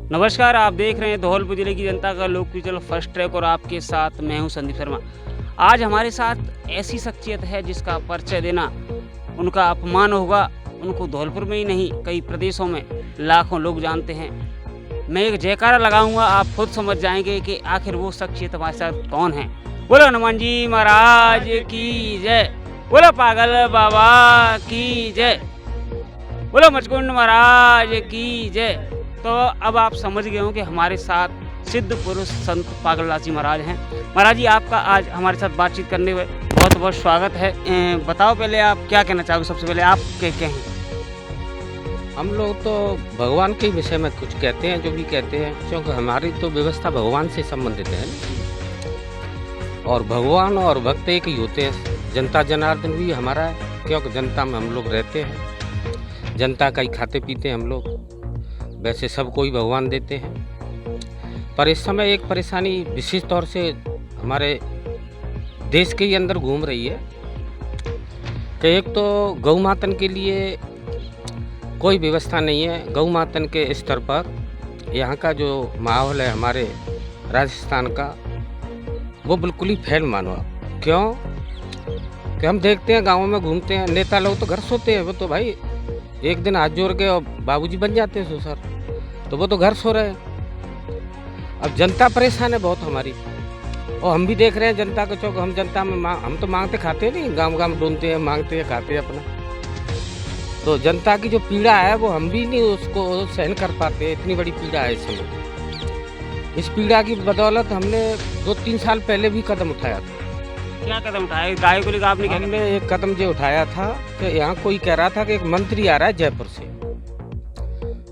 नमस्कार, आप देख रहे हैं धौलपुर जिले की जनता का लोकप्रिय चैनल फर्स्ट ट्रैक और आपके साथ मैं हूं संदीप शर्मा। आज हमारे साथ ऐसी शख्सियत है जिसका परिचय देना उनका अपमान होगा। उनको धौलपुर में ही नहीं कई प्रदेशों में लाखों लोग जानते हैं। मैं एक जयकारा लगाऊंगा, आप खुद समझ जाएंगे कि आखिर वो शख्सियत हमारे साथ कौन है। बोलो हनुमान जी महाराज की जय, बोलो पागल बाबा की जय, बोलो मचकुंड महाराज की जय। तो अब आप समझ गए हो कि हमारे साथ सिद्ध पुरुष संत पागलदास जी महाराज हैं। महाराज जी, आपका आज हमारे साथ बातचीत करने में बहुत बहुत स्वागत है। बताओ पहले आप क्या कहना चाहोगे, सबसे पहले आप क्या हैं? हम लोग तो भगवान के विषय में कुछ कहते हैं, जो भी कहते हैं, क्योंकि हमारी तो व्यवस्था भगवान से संबंधित है और भगवान और भक्त एक ही होते हैं। जनता जनार्दन भी हमारा है, क्योंकि जनता में हम लोग रहते हैं, जनता का ही खाते पीते हैं हम लोग। वैसे सबको ही भगवान देते हैं, पर इस समय एक परेशानी विशेष तौर से हमारे देश के ही अंदर घूम रही है कि एक तो गौ मातन के लिए कोई व्यवस्था नहीं है। गौ मातन के स्तर पर यहाँ का जो माहौल है हमारे राजस्थान का, वो बिल्कुल ही फैल मानो। क्यों कि हम देखते हैं गाँव में घूमते हैं, नेता लोग तो घर सोते हैं, वो तो भाई एक दिन हाथ जोड़ के और बाबूजी बन जाते हैं सर, तो वो तो घर सो रहे हैं। अब जनता परेशान है बहुत हमारी, और हम भी देख रहे हैं जनता को। चौक हम जनता में हम तो मांगते खाते नहीं, गांव गांव ढूंढते हैं, मांगते हैं, खाते हैं अपना। तो जनता की जो पीड़ा है वो हम भी नहीं उसको सहन कर पाते। इतनी बड़ी पीड़ा है इस समय। इस पीड़ा की बदौलत हमने 2-3 साल पहले भी कदम उठाया था। क्या कदम उठाया? गाय को लेकर आपने क्या हमने एक कदम ये उठाया था कि यहाँ कोई कह रहा था कि एक मंत्री आ रहा है जयपुर से।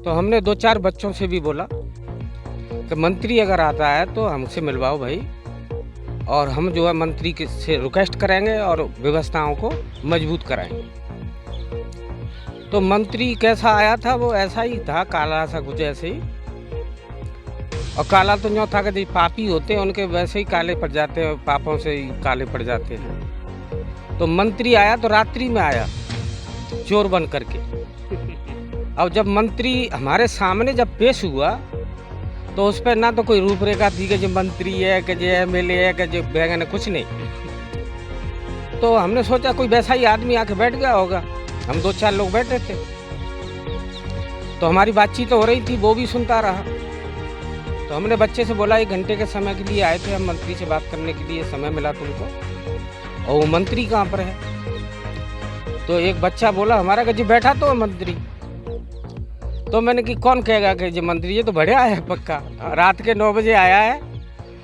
तो हमने 2-4 बच्चों से भी बोला कि मंत्री अगर आता है तो हमसे मिलवाओ भाई, और हम जो है मंत्री से रिक्वेस्ट करेंगे और व्यवस्थाओं को मजबूत कराएंगे। तो मंत्री कैसा आया था, वो ऐसा ही था, काला सा कुछ ऐसे ही। और काला तो यूँ था कि पापी होते हैं उनके वैसे ही काले पड़ जाते हैं, पापों से ही काले पड़ जाते हैं। तो मंत्री आया तो रात्रि में आया, चोर बन करके। अब जब मंत्री हमारे सामने जब पेश हुआ तो उस पर ना तो कोई रूपरेखा थी कि जो मंत्री है, कि जो MLA है, कि जो बैगन है, कुछ नहीं। तो हमने सोचा कोई वैसा ही आदमी आके बैठ गया होगा। हम 2-4 लोग बैठे थे, तो हमारी बातचीत तो हो रही थी, वो भी सुनता रहा। तो हमने बच्चे से बोला 1 घंटे के समय के लिए आए थे हम मंत्री से बात करने के लिए, समय मिला तुमको, और वो मंत्री कहाँ पर है? तो एक बच्चा बोला हमारा कि जी बैठा तो मंत्री। तो मैंने कि कौन कहेगा कि जी मंत्री, ये तो बढ़िया है पक्का, रात के 9 बजे आया है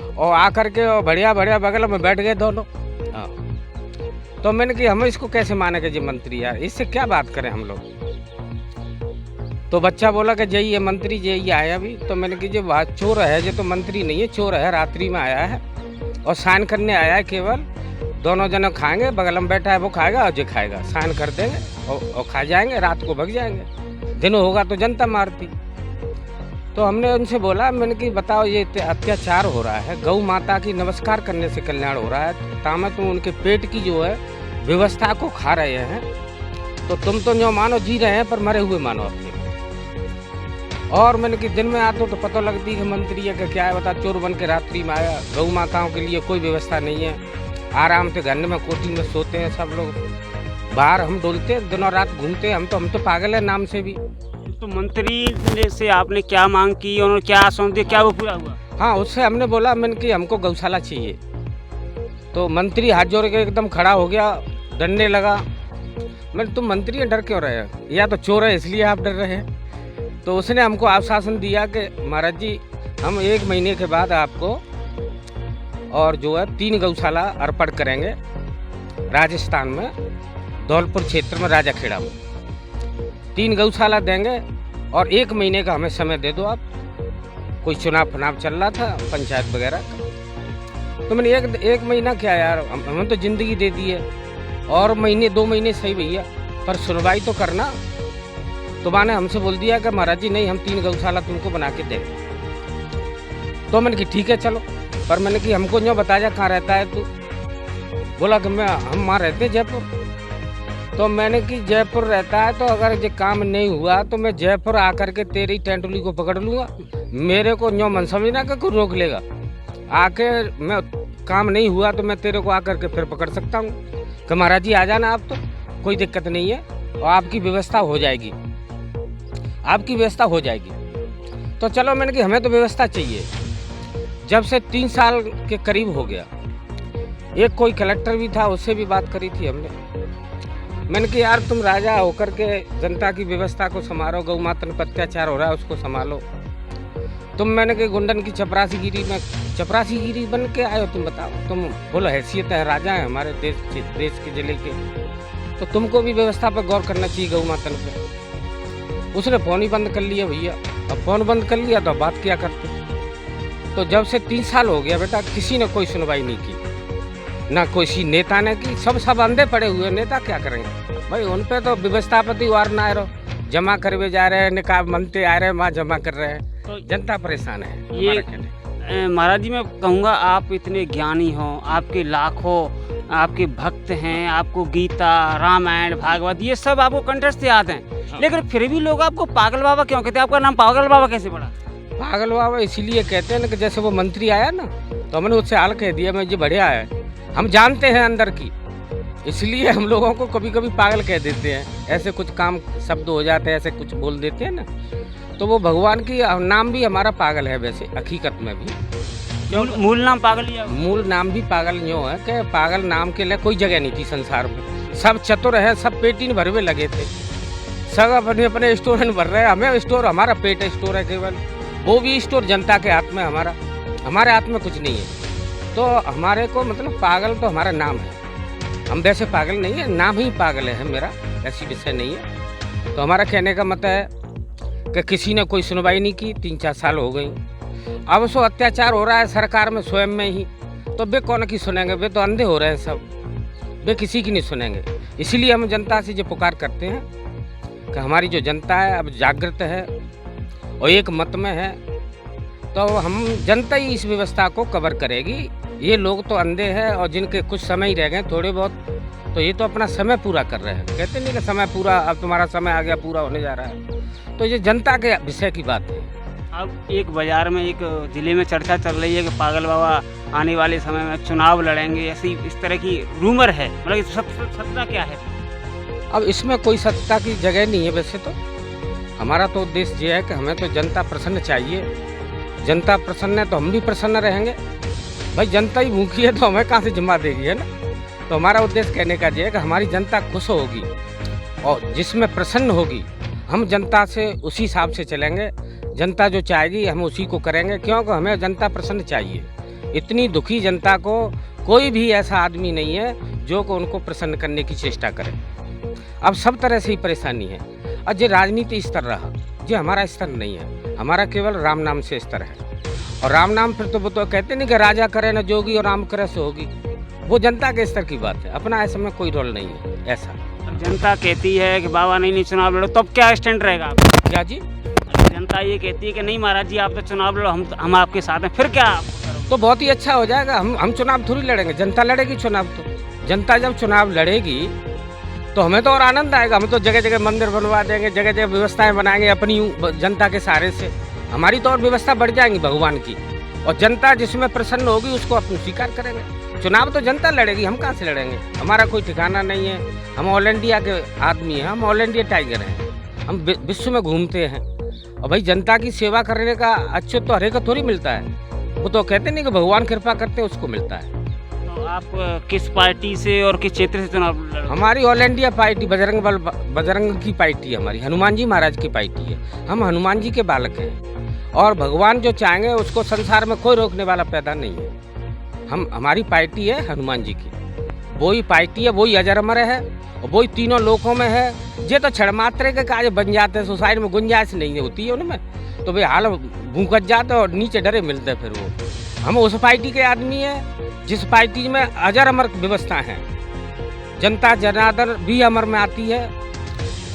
और आकर के और बढ़िया बढ़िया बगल में बैठ गए दोनों। तो मैंने कि हम इसको कैसे माने कि जी मंत्री, यार इससे क्या बात करें हम लोग। तो बच्चा बोला कि जय ये मंत्री, जय ये आया भी। तो मैंने कि जो बात चोर है, ये तो मंत्री नहीं है, चोर है, रात्रि में आया है और साइन करने आया है केवल। दोनों जने खाएंगे, बगल में बैठा है वो खाएगा और जो खाएगा, साइन कर देंगे और खा जाएंगे, रात को भग जाएंगे, दिन होगा तो जनता मारती। तो हमने उनसे बोला, मैंने कि बताओ ये अत्याचार हो रहा है, गौ माता की नमस्कार करने से कल्याण हो रहा है, तामे तुम उनके पेट की जो है व्यवस्था को खा रहे हैं। तो तुम तो जो मानो जी रहे हैं पर मरे हुए मानो अपने। और मैंने कि दिन में आते तो पता लगती है कि मंत्री है कि क्या है, बता चोर बन के रात्रि में आया। गौ माताओं के लिए कोई व्यवस्था नहीं है, आराम से घर में कोठी में सोते हैं सब लोग, बाहर हम डोलते हैं, दिनों रात घूमते हैं। हम तो पागल है नाम से भी। तो मंत्री से आपने क्या मांग की, उन्होंने क्या आश्वासन दिया, क्या वो पूरा हुआ? हाँ, उससे हमने बोला मैंने कि हमको गौशाला चाहिए। तो मंत्री हाथ जोड़ के एकदम खड़ा हो गया, डरने लगा। मैंने तुम मंत्री हैं, डर क्यों रहे हैं, या तो चोर है इसलिए आप डर रहे हैं। तो उसने हमको आश्वासन दिया कि महाराज जी हम 1 महीने के बाद आपको और जो है 3 गौशाला अर्पण करेंगे राजस्थान में, धौलपुर क्षेत्र में, राजाखेड़ा में 3 गौशाला देंगे और 1 महीने का हमें समय दे दो आप। कोई चुनाव फुनाव चल रहा था पंचायत वगैरह का। तो मैंने एक महीना क्या यार, हमें तो ज़िंदगी दे दी है, और 2 महीने सही भैया, पर सुनवाई तो करना। तो मैंने हमसे बोल दिया कि महाराज जी नहीं, हम 3 गौशाला तुमको बना के देंगे। तो मैंने कि ठीक है चलो, पर मैंने कि हमको जो बता जा कहाँ रहता है तू। बोला कि हम वहाँ रहते हैं जयपुर। तो मैंने कि जयपुर रहता है तो अगर ये काम नहीं हुआ तो मैं जयपुर आकर के तेरी टेंटुली को पकड़ लूँगा। मेरे को न्यो मन समझना कि कोई रोक लेगा। आके मैं काम नहीं हुआ तो मैं तेरे को आकर के फिर पकड़ सकता हूँ कि महाराज जी आ जाना आप, तो कोई दिक्कत नहीं है और आपकी व्यवस्था हो जाएगी, आपकी व्यवस्था हो जाएगी। तो चलो मैंने कि हमें तो व्यवस्था चाहिए। जब से 3 साल के करीब हो गया, एक कोई कलेक्टर भी था, उससे भी बात करी थी हमने। मैंने कि यार तुम राजा होकर के जनता की व्यवस्था को संभालो, गौ माता पर अत्याचार हो रहा है उसको संभालो। तुम मैंने कि गुंडन की चपरासीगिरी में चपरासीगिरी बन के आए हो, तुम बताओ। तुम फुल हैसियत है, राजा है हमारे देश के जिले के, तो तुमको भी व्यवस्था पर गौर करना चाहिए गौ माता पर। उसने फोन ही बंद कर लिया भैया। अब फोन बंद कर लिया तो बात क्या करते। तो जब से 3 साल हो गया बेटा, किसी ने कोई सुनवाई नहीं की, ना किसी नेता ने की। सब अंधे पड़े हुए, नेता क्या करेंगे भाई। उन पे तो व्यवस्थापति वार ना रहो, जमा करवे जा रहे हैं, निकाब मनते आ रहे हैं, वहाँ जमा कर रहे हैं, तो जनता परेशान है। ये महाराज जी मैं कहूँगा आप इतने ज्ञानी हो, आपके लाखों आपके भक्त हैं, आपको गीता रामायण भागवत ये सब आपको कंठस्थ याद हैं, लेकिन फिर भी लोग आपको पागल बाबा क्यों कहते हैं? आपका नाम पागल बाबा कैसे पड़ा? पागल बाबा इसीलिए कहते हैं ना कि जैसे वो मंत्री आया ना तो हमने उससे हाल कह दिया, मैं ये बढ़िया है, हम जानते हैं अंदर की, इसलिए हम लोगों को कभी कभी पागल कह देते हैं। ऐसे कुछ काम शब्द हो जाते हैं, ऐसे कुछ बोल देते हैं ना, तो वो भगवान की नाम भी हमारा पागल है वैसे हकीकत में भी। मूल नाम पागल ही है? मूल नाम भी पागल यूँ है कि पागल नाम के लिए कोई जगह नहीं थी संसार में। सब चतुर है, सब पेटी भर में लगे थे, सब अपने अपने स्टोर में भर रहे हैं। हमें स्टोर, हमारा पेट स्टोर है केवल, वो भी स्टोर जनता के हाथ में, हमारे हाथ में कुछ नहीं है। तो हमारे को मतलब पागल तो हमारा नाम है, हम वैसे पागल नहीं है, नाम ही पागल है मेरा, ऐसी विषय नहीं है। तो हमारा कहने का मतलब है कि किसी ने कोई सुनवाई नहीं की, 3-4 साल हो गई। अब सो अत्याचार हो रहा है सरकार में स्वयं में ही, तो वे कौन की सुनेंगे? वे तो अंधे हो रहे हैं सब, वे किसी की नहीं सुनेंगे। इसीलिए हम जनता से जो पुकार करते हैं कि हमारी जो जनता है अब जागृत है और एक मत में है, तो हम जनता ही इस व्यवस्था को कवर करेगी। ये लोग तो अंधे हैं और जिनके कुछ समय ही रह गए थोड़े बहुत, तो ये तो अपना समय पूरा कर रहे हैं। कहते नहीं कि समय पूरा, अब तुम्हारा समय आ गया, पूरा होने जा रहा है। तो ये जनता के विषय की बात है। अब एक बाजार में, एक जिले में चर्चा चल रही है कि पागल बाबा आने वाले समय में चुनाव लड़ेंगे, ऐसी इस तरह की रूमर है, मतलब सत्ता क्या है? अब इसमें कोई सत्ता की जगह नहीं है। वैसे तो हमारा तो उद्देश्य ये है कि हमें तो जनता प्रसन्न चाहिए। जनता प्रसन्न है तो हम भी प्रसन्न रहेंगे भाई। जनता ही भूखी है तो हमें कहाँ से जिम्मा देगी, है ना। तो हमारा उद्देश्य कहने का ये है कि हमारी जनता खुश होगी और जिसमें प्रसन्न होगी, हम जनता से उसी हिसाब से चलेंगे। जनता जो चाहेगी हम उसी को करेंगे, क्योंकि हमें जनता प्रसन्न चाहिए। इतनी दुखी जनता को कोई भी ऐसा आदमी नहीं है जो को उनको प्रसन्न करने की चेष्टा करे। अब सब तरह से ही परेशानी है। और ये राजनीति स्तर रहा, ये हमारा स्तर नहीं है, हमारा केवल राम नाम से स्तर है। और राम नाम फिर तो वो तो कहते नहीं कि राजा करे न जोगी और राम करे सो होगी, वो जनता के स्तर की बात है। अपना ऐसे में कोई रोल नहीं है ऐसा। जनता कहती है कि बाबा नहीं चुनाव लड़ो, तब क्या स्टैंड रहेगा आपका? क्या जी? जनता ये कहती है कि नहीं महाराज जी आप तो चुनाव लड़ो, हम आपके साथ हैं, फिर क्या? तो बहुत ही अच्छा हो जाएगा। हम चुनाव थोड़ी लड़ेंगे, जनता लड़ेगी चुनाव। तो जनता जब चुनाव लड़ेगी तो हमें तो और आनंद आएगा। हम तो जगह जगह मंदिर बनवा देंगे, जगह जगह व्यवस्थाएं बनाएंगे अपनी जनता के सहारे से। हमारी तो और व्यवस्था बढ़ जाएंगी भगवान की, और जनता जिसमें प्रसन्न होगी उसको अपन स्वीकार करेंगे। चुनाव तो जनता लड़ेगी, हम कहाँ से लड़ेंगे? हमारा कोई ठिकाना नहीं है, हम ऑल इंडिया के आदमी हैं, हम ऑल इंडिया टाइगर हैं, हम विश्व में घूमते हैं। और भाई जनता की सेवा करने का अच्छे तो हरे का थोड़ी मिलता है, वो तो कहते नहीं कि भगवान कृपा करते हैं उसको मिलता है। तो आप किस पार्टी से और किस क्षेत्र से चुनाव लड़ रहे हो? हमारी ऑल इंडिया पार्टी बजरंग की पार्टी है, हमारी हनुमान जी महाराज की पार्टी है। हम हनुमान जी के बालक हैं और भगवान जो चाहेंगे उसको संसार में कोई रोकने वाला पैदा नहीं है। हमारी पार्टी है हनुमान जी की, वही पार्टी है, वही अजर अमर है और वही तीनों लोकों में है। ये तो क्षण मात्र के कार्य बन जाते हैं, सोसाइटी में गुंजाइश नहीं होती है उनमें, तो वे हाल भूकत जाते और नीचे डरे मिलते फिर वो। हम उस पार्टी के आदमी हैं जिस पार्टी में अजर अमर व्यवस्था है, जनता जनार्दन भी अमर में आती है,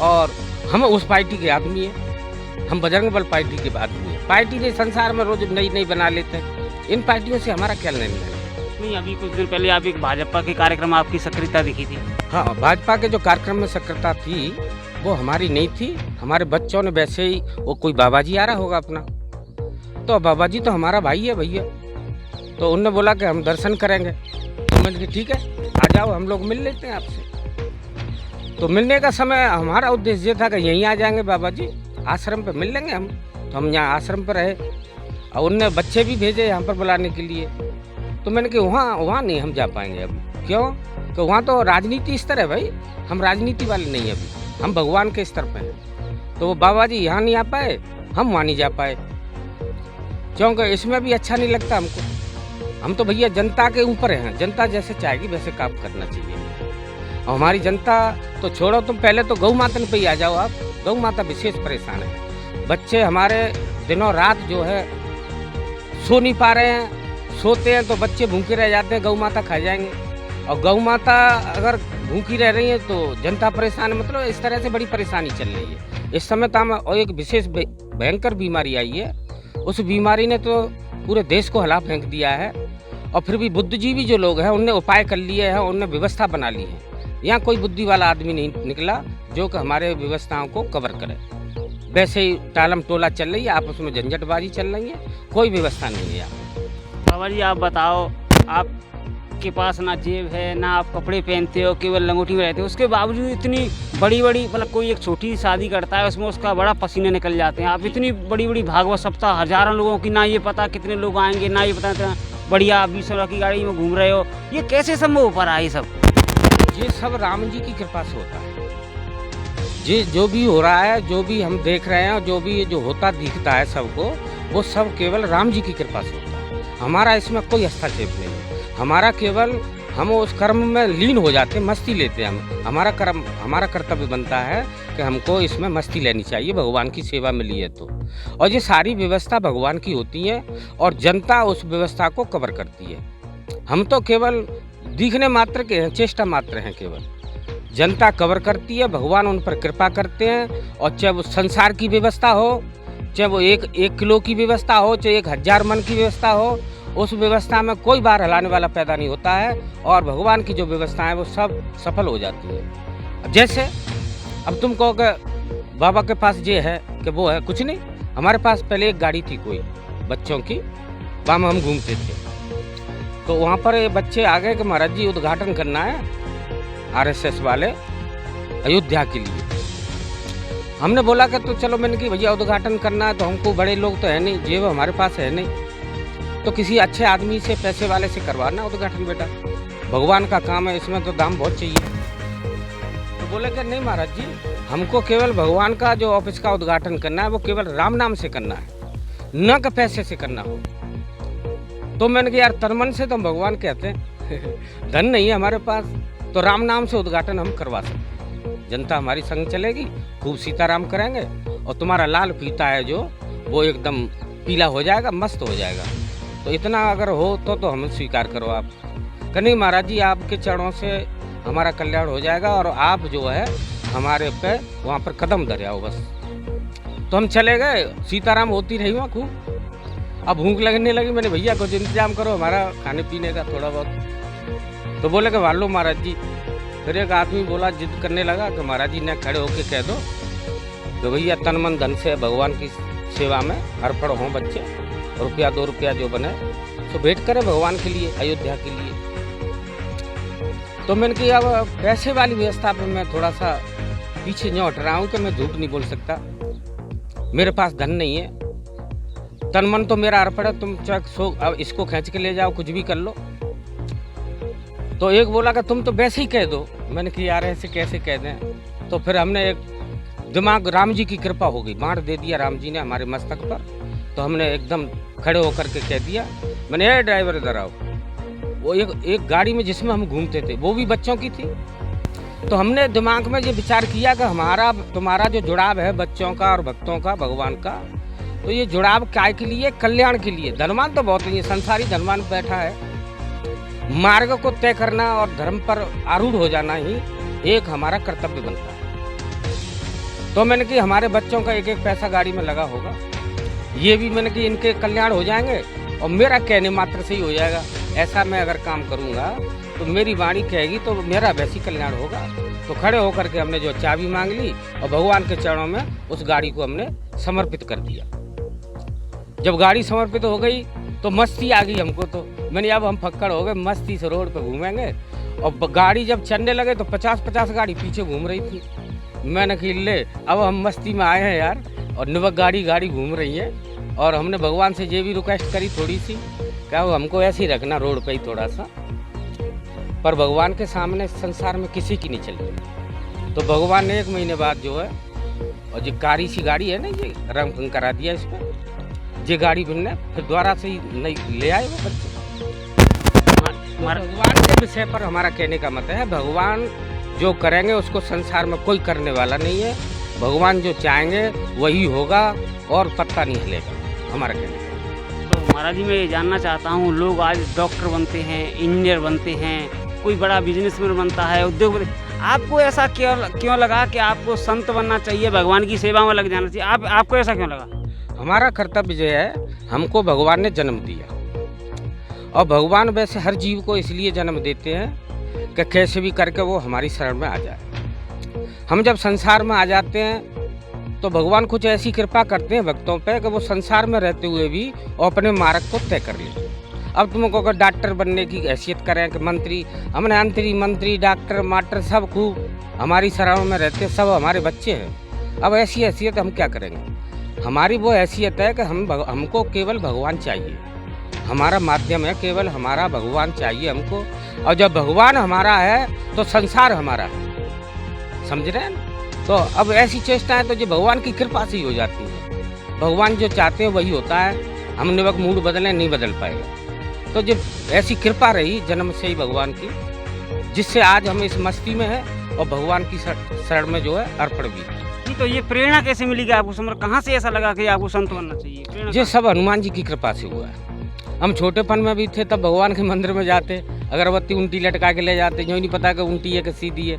और हम उस पार्टी के आदमी हैं। हम बजरंग बल पार्टी के आदमी हैं। पार्टी ने संसार में रोज नई बना लेते हैं, इन पार्टियों से हमारा क्या लेना है? नहीं, अभी कुछ दिन पहले आप एक भाजपा के कार्यक्रम आपकी सक्रियता दिखी थी। हाँ, भाजपा के जो कार्यक्रम में सक्रियता थी वो हमारी नहीं थी। हमारे बच्चों ने वैसे ही, वो कोई बाबा जी आ रहा होगा अपना, तो बाबा जी तो हमारा भाई है भैया, तो उनने बोला कि हम दर्शन करेंगे। तो मैंने कहा ठीक है, आ जाओ, हम लोग मिल लेते हैं आपसे। तो मिलने का समय हमारा उद्देश्य ये था कि यहीं आ जाएंगे बाबा जी, आश्रम पे मिल लेंगे हम। तो हम यहाँ आश्रम पर रहे और उनने बच्चे भी भेजे यहाँ पर बुलाने के लिए। तो मैंने कहा वहाँ नहीं हम जा पाएंगे अभी। क्यों? तो वहाँ तो राजनीति स्तर है भाई, हम राजनीति वाले नहीं है अभी, हम भगवान के स्तर पे हैं। तो वो बाबा जी यहाँ नहीं आ पाए, हम वहाँ नहीं जा पाए, क्योंकि इसमें भी अच्छा नहीं लगता हमको। हम तो भैया जनता के ऊपर हैं, जनता जैसे चाहेगी वैसे काम करना चाहिए। और हमारी जनता तो छोड़ो, तुम पहले तो गौ माता पे ही आ जाओ आप। गौ माता विशेष परेशान है। बच्चे हमारे दिनों रात जो है सो नहीं पा रहे हैं, सोते हैं तो बच्चे भूखे रह जाते हैं, गौ माता खा जाएंगे। और गौ माता अगर भूखी रह रही है तो जनता परेशान है। मतलब इस तरह से बड़ी परेशानी चल रही है इस समय। तो हम, और एक विशेष भयंकर बीमारी आई है, उस बीमारी ने तो पूरे देश को हिला फेंक दिया है। और फिर भी बुद्धिजीवी जो लोग हैं उनने उपाय कर लिए हैं, उनने व्यवस्था बना ली है। यहाँ कोई बुद्धि वाला आदमी नहीं निकला जो कि हमारे व्यवस्थाओं को कवर करे। वैसे ही टालम टोला चल रही है, आपस में झंझटबाजी चल रही है, कोई व्यवस्था नहीं है यहाँ। बाबा जी आप बताओ, आपके पास ना जेब है, ना आप कपड़े पहनते हो, केवल लंगोटी में रहते हो, उसके बावजूद इतनी बड़ी बड़ी, मतलब कोई एक छोटी शादी करता है उसमें उसका बड़ा पसीने निकल जाते हैं। आप इतनी बड़ी बड़ी भागवत सप्ताह, हजारों लोगों की, ना ये पता कितने लोग आएंगे, ना ये पता, बढ़िया 20 की गाड़ी में घूम रहे हो, ये कैसे संभव हो पा रहा है? ये सब राम जी की कृपा से होता है। ये जो भी हो रहा है, जो भी हम देख रहे हैं, जो भी जो होता दिखता है सबको, वो सब केवल राम जी की कृपा से होता है। हमारा इसमें कोई हस्तक्षेप नहीं है। हमारा केवल हम उस कर्म में लीन हो जाते हैं, मस्ती लेते हैं हम। हमारा कर्म, हमारा कर्तव्य बनता है कि हमको इसमें मस्ती लेनी चाहिए, भगवान की सेवा मिली है तो। और ये सारी व्यवस्था भगवान की होती है और जनता उस व्यवस्था को कवर करती है। हम तो केवल दिखने मात्र के हैं, चेष्टा मात्र हैं केवल। जनता कवर करती है, भगवान उन पर कृपा करते हैं। और चाहे वो संसार की व्यवस्था हो, चाहे वो एक किलो की व्यवस्था हो, चाहे 1000 मन की व्यवस्था हो, उस व्यवस्था में कोई बार हिलाने वाला पैदा नहीं होता है। और भगवान की जो व्यवस्था है वो सब सफल हो जाती है। जैसे अब तुम कहो कि बाबा के पास ये है कि वो है, कुछ नहीं। हमारे पास पहले एक गाड़ी थी कोई बच्चों की, वहाँ हम घूमते थे। तो वहाँ पर ये बच्चे आ गए कि महाराज जी उद्घाटन करना है RSS वाले अयोध्या के लिए। हमने बोला कि तो चलो, मैंने कि भैया उद्घाटन करना है तो हमको, बड़े लोग तो है नहीं, जेब हमारे पास है नहीं, तो किसी अच्छे आदमी से, पैसे वाले से करवाना उद्घाटन बेटा, भगवान का काम है, इसमें तो दाम बहुत चाहिए। तो बोले कि नहीं महाराज जी, हमको केवल भगवान का जो ऑफिस का उद्घाटन करना है वो केवल राम नाम से करना है, न कि पैसे से करना हो। तो मैंने कहा यार, तन मन से तो हम भगवान कहते हैं धन नहीं है हमारे पास, तो राम नाम से उद्घाटन हम करवा सकते हैं। जनता हमारी संग चलेगी, खूब सीताराम करेंगे और तुम्हारा लाल पीता है जो, वो एकदम पीला हो जाएगा, मस्त हो जाएगा। तो इतना अगर हो तो हमें स्वीकार करो आप। कि नहीं महाराज जी, आपके चरणों से हमारा कल्याण हो जाएगा और आप जो है हमारे पे वहाँ पर कदम धरे आओ बस। तो हम चले गए, सीताराम होती रही वहाँ खूब। अब भूख लगने लगी, मैंने भैया कुछ इंतजाम करो हमारा खाने पीने का थोड़ा बहुत। तो बोले कि वालो महाराज जी। फिर एक आदमी बोला, जिद करने लगा कि महाराज जी ने खड़े होके कह दो कि भैया तन मन धन से भगवान की सेवा में अर्पण हों बच्चे, रुपया 2 रुपया जो बने तो भेंट करें भगवान के लिए, अयोध्या के लिए। तो मैंने कहा अब पैसे वाली व्यवस्था पर मैं थोड़ा सा पीछे न हट रहा हूँ कि मैं झूठ नहीं बोल सकता, मेरे पास धन नहीं है, तन मन तो मेरा अर्पण है, तुम चाहे अब इसको खींच के ले जाओ, कुछ भी कर लो। तो एक बोला कि तुम तो वैसे ही कह दो। मैंने कहा यार ऐसे कैसे कह दें। तो फिर हमने एक दिमाग, राम जी की कृपा हो गई, बांट दे दिया राम जी ने हमारे मस्तक पर। तो हमने एकदम खड़े होकर के कह दिया, मैंने ए ड्राइवर इधर आओ। वो एक गाड़ी में जिसमें हम घूमते थे वो भी बच्चों की थी। तो हमने दिमाग में ये विचार किया कि हमारा तुम्हारा जो जुड़ाव है बच्चों का और भक्तों का, भगवान का, तो ये जुड़ाव काय के लिए? कल्याण के लिए। धनवान तो बहुत ही संसारी धनवान बैठा है, मार्ग को तय करना और धर्म पर आरूढ़ हो जाना ही एक हमारा कर्तव्य बनता है। तो मैंने कि हमारे बच्चों का एक एक पैसा गाड़ी में लगा होगा, ये भी मैंने कि इनके कल्याण हो जाएंगे और मेरा कहने मात्र से ही हो जाएगा। ऐसा मैं अगर काम करूँगा तो मेरी वाणी कहेगी तो मेरा वैसी कल्याण होगा। तो खड़े होकर के हमने जो चाबी मांग ली और भगवान के चरणों में उस गाड़ी को हमने समर्पित कर दिया। जब गाड़ी समर्पित हो गई तो मस्ती आ गई हमको, तो मैंने अब हम फक्कड़ हो गए, मस्ती से रोड पे घूमेंगे। और गाड़ी जब चलने लगे तो 50-50 गाड़ी पीछे घूम रही थी। मैंने कहा ले अब हम मस्ती में आए हैं यार, और निवक गाड़ी घूम रही है। और हमने भगवान से ये भी रिक्वेस्ट करी थोड़ी सी, क्या वो हमको ऐसे ही रखना रोड पे ही थोड़ा सा, पर भगवान के सामने संसार में किसी की नहीं चलती। तो भगवान ने 1 महीने बाद जो है, और जो कारी सी गाड़ी है ना, ये रंग फंग करा दिया इस पर, ये गाड़ी बनने फिर दोबारा से ही नहीं ले आए वो बच्चे। भगवान के विषय पर हमारा कहने का मत है, भगवान जो करेंगे उसको संसार में कोई करने वाला नहीं है। भगवान जो चाहेंगे वही होगा और पत्ता नहीं हिलेगा, हमारा कहने का। तो महाराज जी, मैं ये जानना चाहता हूँ, लोग आज डॉक्टर बनते हैं, इंजीनियर बनते हैं, कोई बड़ा बिजनेसमैन बनता है, उद्योगपति, आपको ऐसा क्यों लगा कि आपको संत बनना चाहिए, भगवान की सेवा में लग जाना चाहिए? आपको ऐसा क्यों लगा? हमारा कर्तव्य जो है, हमको भगवान ने जन्म दिया, और भगवान वैसे हर जीव को इसलिए जन्म देते हैं कि कैसे भी करके वो हमारी शरण में आ जाए। हम जब संसार में आ जाते हैं तो भगवान कुछ ऐसी कृपा करते हैं भक्तों पे कि वो संसार में रहते हुए भी वो अपने मार्ग को तय कर ले। अब तुमको अगर डॉक्टर बनने की हैसियत करें कि मंत्री, हमने मंत्री डॉक्टर मास्टर सब खूब हमारी शरण में रहते, सब हमारे बच्चे हैं। अब ऐसी हैसियत हम क्या करेंगे? हमारी वो हैसियत है कि हमको केवल भगवान चाहिए, हमारा माध्यम है केवल हमारा भगवान चाहिए हमको। और जब भगवान हमारा है तो संसार हमारा है, समझ रहे हैं ना? तो अब ऐसी चेष्टाएं तो जो भगवान की कृपा से ही हो जाती है। भगवान जो चाहते हैं वही होता है, हम निवक मूड बदलें नहीं बदल पाएगा। तो जब ऐसी कृपा रही जन्म से ही भगवान की, जिससे आज हम इस मस्ती में हैं और भगवान की शरण में जो है अर्पण भी है। तो ये प्रेरणा कैसे मिली कि आपको समझ, कहाँ से ऐसा लगा कि आपको संत बनना चाहिए? ये सब हनुमान जी की कृपा से हुआ है। हम छोटेपन में भी थे तब भगवान के मंदिर में जाते, अगरबत्ती उंटी लटका के ले जाते, जो नहीं पता कि उंटी है कि सीधी है।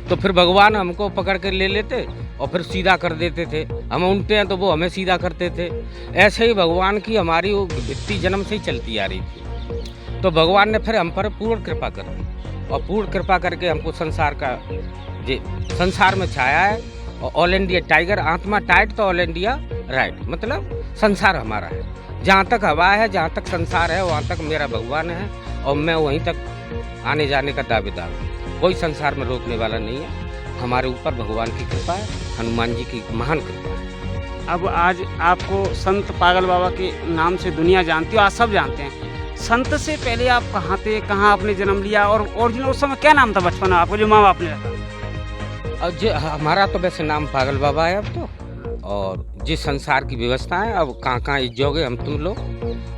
तो फिर भगवान हमको पकड़ कर ले लेते और फिर सीधा कर देते थे। हम उल्टे हैं तो वो हमें सीधा करते थे। ऐसे ही भगवान की हमारी वो वृत्ति जन्म से ही चलती आ रही थी। तो भगवान ने फिर हम पर पूर्ण कृपा कर दी, और पूर्ण कृपा करके हमको संसार में छाया है। और ऑल इंडिया टाइगर, आत्मा टाइट तो ऑल इंडिया राइट, मतलब संसार हमारा है। जहाँ तक हवा है, जहाँ तक संसार है, वहाँ तक मेरा भगवान है, और मैं वहीं तक आने जाने का दावेदार हूँ। कोई संसार में रोकने वाला नहीं है। हमारे ऊपर भगवान की कृपा है, हनुमान जी की महान कृपा है। अब आज आपको संत पागल बाबा के नाम से दुनिया जानती हो, आज सब जानते हैं। संत से पहले आप कहाँ थे, कहाँ आपने जन्म लिया, और ओरिजिनल उस समय क्या नाम था बचपन में आपको, जो माँ बाप ने रखा? अब जो हमारा तो वैसे नाम पागल बाबा है अब तो, और जिस संसार की व्यवस्था है, अब कहाँ इज्जोगे हम तुम लोग,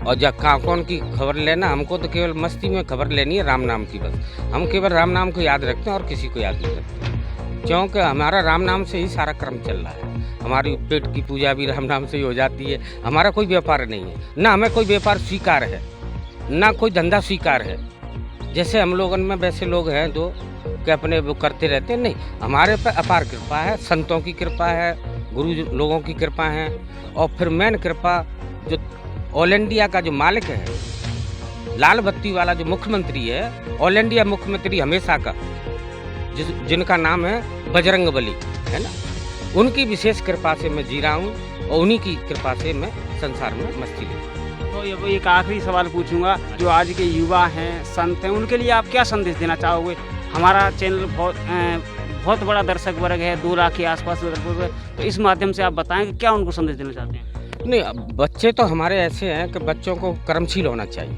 और जब कौन की खबर लेना, हमको तो केवल मस्ती में खबर लेनी है राम नाम की बस। हम केवल राम नाम को याद रखते हैं और किसी को याद नहीं रखते, क्योंकि हमारा राम नाम से ही सारा क्रम चल रहा है। हमारी पेट की पूजा भी राम नाम से ही हो जाती है। हमारा कोई व्यापार नहीं है, ना हमें कोई व्यापार स्वीकार है, ना कोई धंधा स्वीकार है। जैसे हम लोगों में वैसे लोग हैं जो कि अपने वो करते रहते हैं, नहीं, हमारे पर अपार कृपा है, संतों की कृपा है, गुरु लोगों की कृपा है, और फिर मेन कृपा जो ऑल इंडिया का जो मालिक है, लाल बत्ती वाला जो मुख्यमंत्री है, ऑल इंडिया मुख्यमंत्री हमेशा का, जिनका नाम है बजरंग बली, है ना, उनकी विशेष कृपा से मैं जी रहा हूँ, और उन्हीं की कृपा से मैं संसार में मस्ती लेता हूँ। तो ये एक आखिरी सवाल पूछूंगा, जो आज के युवा हैं, संत हैं, उनके लिए आप क्या संदेश देना चाहोगे? हमारा चैनल बहुत बड़ा दर्शक वर्ग है, 2 लाख के आसपास दर्शक, तो इस माध्यम से आप बताएं कि क्या उनको संदेश देना चाहते हैं? नहीं, बच्चे तो हमारे ऐसे हैं कि बच्चों को कर्मशील होना चाहिए,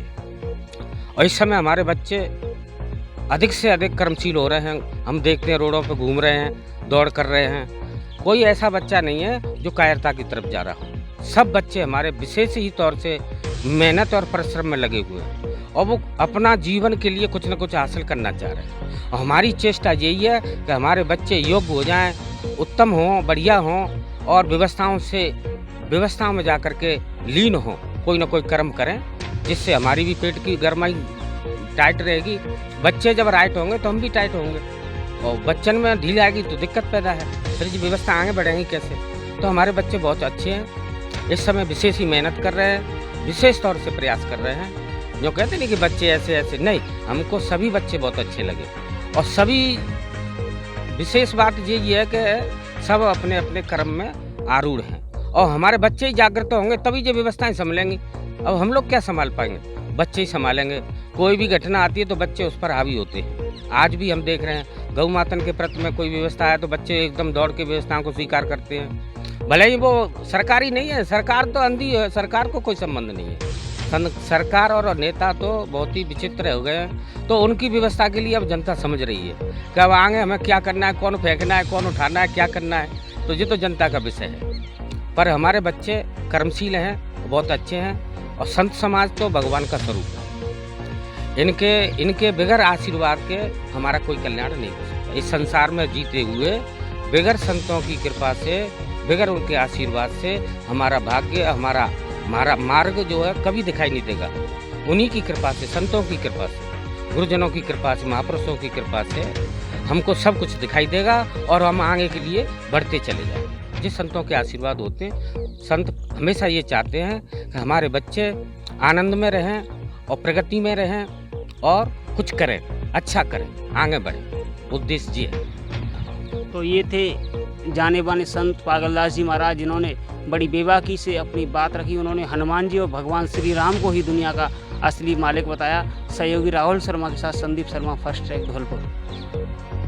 और इस समय हमारे बच्चे अधिक से अधिक कर्मशील हो रहे हैं। हम देखते हैं रोडों पर घूम रहे हैं, दौड़ कर रहे हैं, कोई ऐसा बच्चा नहीं है जो कायरता की तरफ जा रहा हो। सब बच्चे हमारे विशेष ही तौर से मेहनत और परिश्रम में लगे हुए हैं, और वो अपना जीवन के लिए कुछ न कुछ हासिल करना चाह रहे हैं। और हमारी चेष्टा यही है कि हमारे बच्चे योग्य हो जाएं, उत्तम हों, बढ़िया हों, और व्यवस्थाओं में जा कर के लीन हों, कोई ना कोई कर्म करें, जिससे हमारी भी पेट की गरमाई टाइट रहेगी। बच्चे जब राइट होंगे तो हम भी टाइट होंगे, और बच्चन में ढील आएगी तो दिक्कत पैदा है, फिर ये व्यवस्था आगे बढ़ेंगी कैसे? तो हमारे बच्चे बहुत अच्छे हैं, इस समय विशेष ही मेहनत कर रहे हैं, विशेष तौर से प्रयास कर रहे हैं। जो कहते नहीं कि बच्चे ऐसे ऐसे, नहीं, हमको सभी बच्चे बहुत अच्छे लगे। और सभी, विशेष बात ये है कि सब अपने अपने कर्म में आरूढ़ हैं, और हमारे बच्चे ही जागृत होंगे तभी ये व्यवस्थाएं संभलेंगी। अब हम लोग क्या संभाल पाएंगे, बच्चे ही संभालेंगे। कोई भी घटना आती है तो बच्चे उस पर हावी होते हैं। आज भी हम देख रहे हैं, गौ मातन के प्रति में कोई व्यवस्था है तो बच्चे एकदम दौड़ के व्यवस्थाओं को स्वीकार करते हैं, भले ही वो सरकारी नहीं है। सरकार तो अंधी है, सरकार को कोई संबंध नहीं है। सरकार और नेता तो बहुत ही विचित्र हो गए हैं। तो उनकी व्यवस्था के लिए अब जनता समझ रही है कि अब आगे हमें क्या करना है, कौन फेंकना है, कौन उठाना है, क्या करना है। तो ये तो जनता का विषय है। पर हमारे बच्चे कर्मशील हैं, बहुत अच्छे हैं, और संत समाज तो भगवान का स्वरूप है। इनके बगैर आशीर्वाद के हमारा कोई कल्याण नहीं हो सकता। इस संसार में जीते हुए बगैर संतों की कृपा से, बगैर उनके आशीर्वाद से हमारा भाग्य, हमारा मार्ग जो है कभी दिखाई नहीं देगा। उन्हीं की कृपा से, संतों की कृपा से, गुरुजनों की कृपा से, महापुरुषों की कृपा से हमको सब कुछ दिखाई देगा, और हम आगे के लिए बढ़ते चले जाएंगे। जिस संतों के आशीर्वाद होते हैं, संत हमेशा ये चाहते हैं कि हमारे बच्चे आनंद में रहें और प्रगति में रहें और कुछ करें, अच्छा करें, आगे बढ़ें। उद्देश्य ये है। तो ये थे जाने माने संत पागलदास जी महाराज, जिन्होंने बड़ी बेबाकी से अपनी बात रखी। उन्होंने हनुमान जी और भगवान श्री राम को ही दुनिया का असली मालिक बताया। सहयोगी राहुल शर्मा के साथ संदीप शर्मा, फर्स्ट ट्रैक, धौलपुर।